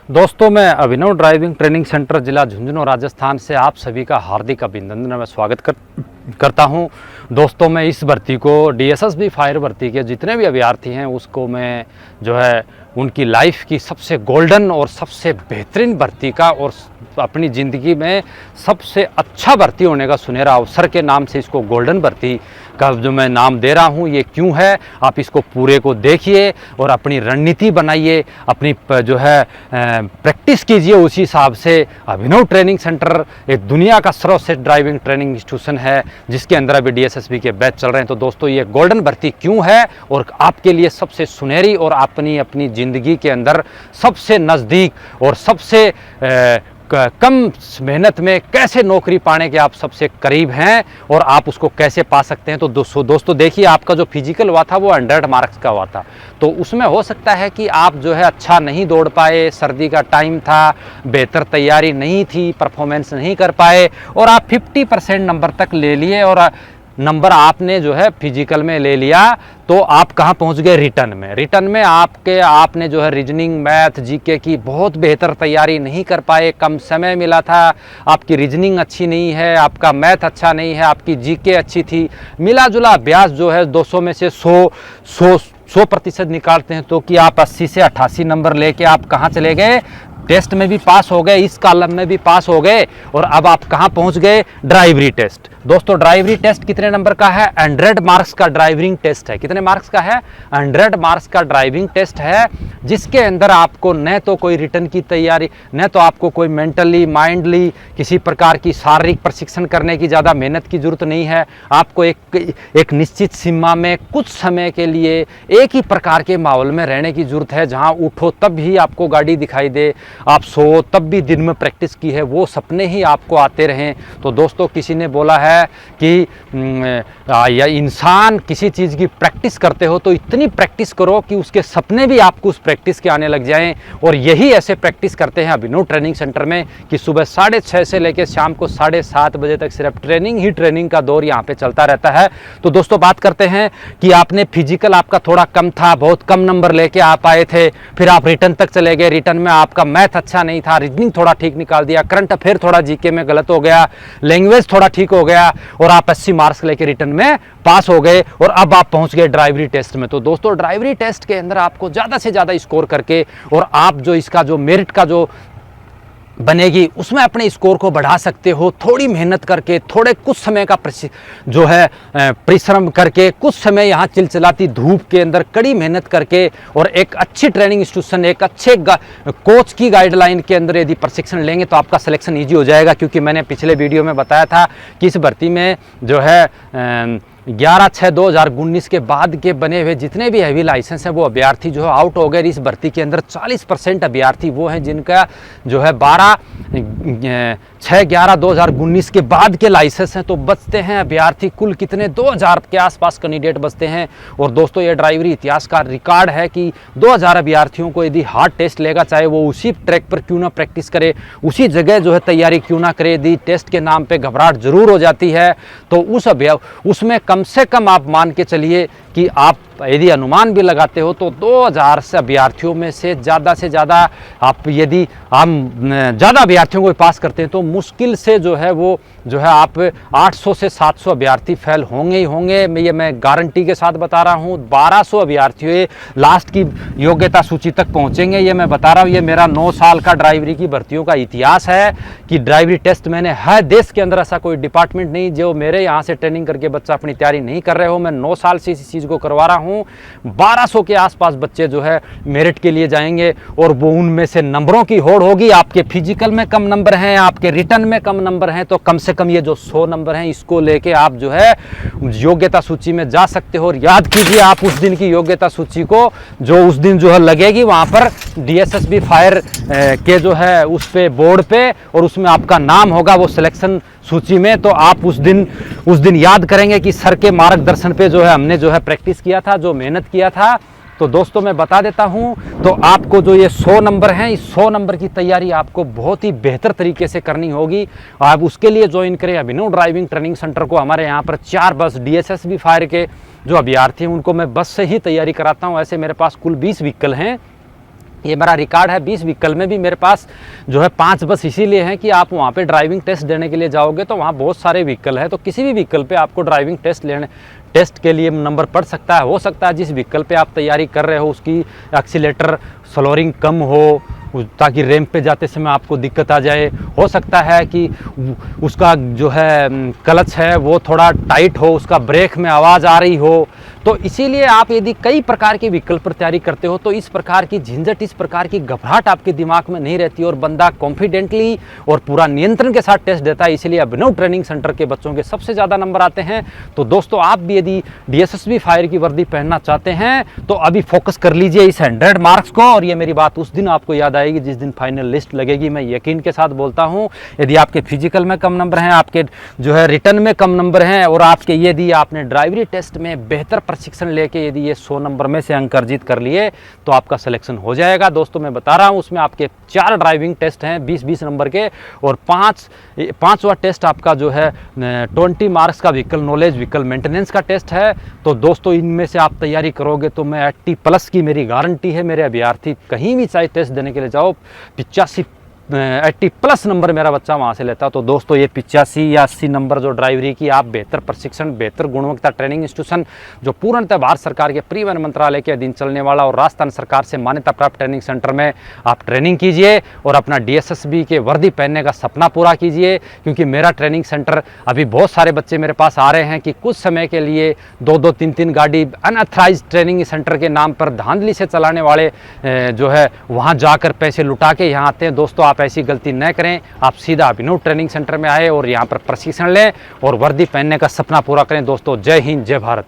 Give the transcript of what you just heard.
दोस्तों, मैं अभिनव driving training centre जिला झुंझुनू राजस्थान से आप सभी का हार्दिक अभिनंदन व स्वागत करता हूं। दोस्तों, मैं इस भर्ती को DSSB फायर भर्ती के जितने भी अभ्यर्थी हैं उसको मैं जो है उनकी लाइफ की सबसे गोल्डन और सबसे बेहतरीन भर्ती का और अपनी ज़िंदगी में सबसे अच्छा भर्ती होने का सुनहरा अवसर के नाम से इसको गोल्डन भर्ती का जो मैं नाम दे रहा हूं, ये क्यों है आप इसको पूरे को देखिए और अपनी रणनीति बनाइए, अपनी जो है प्रैक्टिस कीजिए उसी हिसाब से। अभिनव ट्रेनिंग सेंटर एक दुनिया का सर्वश्रेष्ठ ड्राइविंग ट्रेनिंग इंस्टीट्यूशन है जिसके अंदर अभी DSSB के बैच चल रहे हैं। तो दोस्तों, ये गोल्डन भर्ती क्यों है और आपके लिए सबसे सुनहरी और अपनी ज़िंदगी के अंदर सबसे नज़दीक और सबसे कम मेहनत में कैसे नौकरी पाने के आप सबसे करीब हैं और आप उसको कैसे पा सकते हैं। तो दोस्तों देखिए, आपका जो फिजिकल हुआ था वो 100 मार्क्स का हुआ था। तो उसमें हो सकता है कि आप जो है अच्छा नहीं दौड़ पाए, सर्दी का टाइम था, बेहतर तैयारी नहीं थी, परफॉर्मेंस नहीं कर पाए और आप 50% नंबर तक ले लिए और नंबर आपने जो है फिजिकल में ले लिया। तो आप कहाँ पहुँच गए? रिटर्न में आपने जो है रीजनिंग, मैथ, जीके की बहुत बेहतर तैयारी नहीं कर पाए, कम समय मिला था, आपकी रीजनिंग अच्छी नहीं है, आपका मैथ अच्छा नहीं है, आपकी जीके अच्छी थी। मिला जुला अभ्यास जो है 200 में से 100% निकालते हैं तो कि आप 80 से 88 नंबर लेके आप कहाँ चले गए? टेस्ट में भी पास हो गए, इस कॉलम में भी पास हो गए और अब आप कहाँ पहुँच गए? ड्राइवरी टेस्ट। दोस्तों, ड्राइवरी टेस्ट कितने नंबर का है? 100 मार्क्स का ड्राइविंग टेस्ट है। कितने मार्क्स का है? 100 मार्क्स का ड्राइविंग टेस्ट है, जिसके अंदर आपको न तो कोई रिटर्न की तैयारी, न तो आपको कोई मेंटली, माइंडली किसी प्रकार की शारीरिक प्रशिक्षण करने की ज़्यादा मेहनत की जरूरत नहीं है। आपको एक निश्चित सीमा में कुछ समय के लिए एक ही प्रकार के माहौल में रहने की जरूरत है, जहाँ उठो तब भी आपको गाड़ी दिखाई दे, आप सो तब भी दिन में प्रैक्टिस की है, वो सपने ही आपको आते रहें। तो दोस्तों, किसी ने बोला है कि या इंसान किसी चीज़ की प्रैक्टिस करते हो तो इतनी प्रैक्टिस करो कि उसके सपने भी आपको उस प्रैक्टिस के आने लग जाएं। और यही ऐसे प्रैक्टिस करते हैं अभिनव ट्रेनिंग सेंटर में कि सुबह 6:30 से लेकर शाम को 7:30 बजे तक सिर्फ ट्रेनिंग का दौर यहाँ पे चलता रहता है। तो दोस्तों, बात करते हैं कि आपने फिजिकल आपका थोड़ा कम था, बहुत कम नंबर लेके आप आए थे, फिर आप रिटर्न तक चले गए। रिटर्न में आपका मैथ अच्छा नहीं था, रीजनिंग थोड़ा ठीक निकाल दिया, करंट अफेयर थोड़ा जीके में गलत हो गया, लैंग्वेज थोड़ा ठीक हो गया और आप 80 मार्क्स लेके रिटर्न में पास हो गए और अब आप पहुंच गए ड्राइवरी टेस्ट में। तो दोस्तों, ड्राइवरी टेस्ट के अंदर आपको ज़्यादा से ज़्यादा स्कोर करके और आप जो इसका जो मेरिट का जो बनेगी उसमें अपने स्कोर को बढ़ा सकते हो। थोड़ी मेहनत करके, थोड़े कुछ समय का जो है परिश्रम करके, कुछ समय यहाँ चिलचिलाती धूप के अंदर कड़ी मेहनत करके और एक अच्छी ट्रेनिंग इंस्टीट्यूशन, एक अच्छे कोच की गाइडलाइन के अंदर यदि प्रशिक्षण लेंगे तो आपका सिलेक्शन ईजी हो जाएगा। क्योंकि मैंने पिछले वीडियो में बताया था कि इस भर्ती में जो है 11/6/2019 के बाद के बने हुए जितने भी हैवी लाइसेंस हैं वो अभ्यर्थी जो है आउट हो गए। इस भर्ती के अंदर 40% अभ्यर्थी वो हैं जिनका जो है 12/6/11/2019 के बाद के लाइसेंस हैं। तो बचते हैं अभ्यर्थी कुल कितने? 2000 के आसपास कैंडिडेट बचते हैं। और दोस्तों, ये ड्राइवरी इतिहास का रिकॉर्ड है कि 2000 अभ्यर्थियों को यदि हार्ड टेस्ट लेगा, चाहे वो उसी ट्रैक पर क्यों ना प्रैक्टिस करे, उसी जगह जो है तैयारी क्यों ना करे, यदि टेस्ट के नाम पर घबराहट जरूर हो जाती है तो उसमें कम से कम आप मान के चलिए कि आप यदि अनुमान भी लगाते हो तो 2000 से अभ्यर्थियों में से ज़्यादा आप यदि हम ज़्यादा अभ्यर्थियों को पास करते हैं तो मुश्किल से जो है वो जो है आप 800 से 700 अभ्यर्थी फेल होंगे ही होंगे। मैं गारंटी के साथ बता रहा हूँ। 1200 अभ्यर्थी लास्ट की योग्यता सूची तक पहुँचेंगे, ये मैं बता रहा हूँ। ये मेरा 9 साल का ड्राइवरी की भर्तियों का इतिहास है कि ड्राइवरी टेस्ट मैंने हर देश के अंदर ऐसा कोई डिपार्टमेंट नहीं जो मेरे यहाँ से ट्रेनिंग करके बच्चा अपनी तैयारी नहीं कर रहे हो। मैं 9 साल से इस चीज़ को करवा रहा हूँ। 1200 के आसपास बच्चे जो है मेरिट के लिए जाएंगे और वो उनमें से नंबरों की होड़ होगी। आपके फिजिकल में कम नंबर हैं, आपके रिटर्न में कम नंबर हैं, तो कम से कम ये जो 100 नंबर हैं इसको लेके आप जो है योग्यता सूची में जा सकते हो। और याद कीजिए आप उस दिन की योग्यता सूची को, जो उस दिन जो है लगेगी वहाँ पर DSSB फायर के जो है उस पे बोर्ड पे, और उसमें आपका नाम होगा वो सिलेक्शन सूची में। तो आप उस दिन याद करेंगे कि सर के मार्गदर्शन पे जो है हमने जो है प्रैक्टिस किया था, जो मेहनत किया था। तो दोस्तों, मैं बता देता हूं, तो आपको जो ये 100 नंबर हैं, इस 100 नंबर की तैयारी आपको बहुत ही बेहतर तरीके से करनी होगी। आप उसके लिए ज्वाइन करें अभिनव ड्राइविंग ट्रेनिंग सेंटर को। हमारे यहाँ पर 4 बस DSSB फायर के जो अभ्यर्थी हैं उनको मैं बस से ही तैयारी कराता हूँ। ऐसे मेरे पास कुल 20 व्हीकल हैं ये मेरा रिकॉर्ड है। 20 व्हीकल में भी मेरे पास जो है 5 बस इसीलिए हैं कि आप वहाँ पे ड्राइविंग टेस्ट देने के लिए जाओगे तो वहाँ बहुत सारे व्हीकल है, तो किसी भी व्हीकल पे आपको ड्राइविंग टेस्ट के लिए नंबर पड़ सकता है। हो सकता है जिस व्हीकल पे आप तैयारी कर रहे हो उसकी एक्सीलेटर स्लोअरिंग कम हो, ताकि रैंप पे जाते समय आपको दिक्कत आ जाए। हो सकता है कि उसका जो है क्लच है वो थोड़ा टाइट हो, उसका ब्रेक में आवाज़ आ रही हो। तो इसीलिए आप यदि कई प्रकार के विकल्प पर तैयारी करते हो तो इस प्रकार की झंझट, इस प्रकार की घबराहट आपके दिमाग में नहीं रहती और बंदा कॉन्फिडेंटली और पूरा नियंत्रण के साथ टेस्ट देता है। इसीलिए अभिनव ट्रेनिंग सेंटर के बच्चों के सबसे ज़्यादा नंबर आते हैं। तो दोस्तों आप भी यदि DSSB फायर की वर्दी पहनना चाहते हैं तो अभी फोकस कर लीजिए इस 100 मार्क्स को। और ये मेरी बात उस दिन आपको याद आएगी जिस दिन फाइनल लिस्ट लगेगी। मैं यकीन के साथ बोलता हूँ यदि आपके फिजिकल में कम नंबर हैं, आपके जो है रिटर्न में कम नंबर हैं और आपके यदि आपने ड्राइवरी टेस्ट में बेहतर प्रशिक्षण लेके यदि ये 100 नंबर में से अंक अर्जित कर लिए तो आपका सिलेक्शन हो जाएगा। दोस्तों मैं बता रहा हूँ उसमें आपके 4 ड्राइविंग टेस्ट हैं 20-20 नंबर के और 5वां टेस्ट आपका जो है 20 मार्क्स का व्हीकल नॉलेज, व्हीकल मेंटेनेंस का टेस्ट है। तो दोस्तों इनमें से आप तैयारी करोगे तो मैं 80+ की मेरी गारंटी है। मेरे अभ्यर्थी कहीं भी चाहे टेस्ट देने के लिए जाओ 80+ नंबर मेरा बच्चा वहाँ से लेता है। तो दोस्तों ये 85 या 80 नंबर जो ड्राइवरी की आप बेहतर प्रशिक्षण, बेहतर गुणवत्ता ट्रेनिंग इंस्टीट्यूशन जो पूर्णतः भारत सरकार के परिवहन मंत्रालय के अधीन चलने वाला और राजस्थान सरकार से मान्यता प्राप्त ट्रेनिंग सेंटर में आप ट्रेनिंग कीजिए और अपना DSSB के वर्दी पहनने का सपना पूरा कीजिए। क्योंकि मेरा ट्रेनिंग सेंटर अभी बहुत सारे बच्चे मेरे पास आ रहे हैं कि कुछ समय के लिए 2-2, 3-3 गाड़ी अनऑथराइज्ड ट्रेनिंग सेंटर के नाम पर धांधली से चलाने वाले जो है वहाँ जाकर पैसे लुटा के यहाँ आते हैं। दोस्तों आप ऐसी गलती न करें, आप सीधा अभिनव ट्रेनिंग सेंटर में आए और यहाँ पर प्रशिक्षण लें और वर्दी पहनने का सपना पूरा करें। दोस्तों जय हिंद, जय भारत।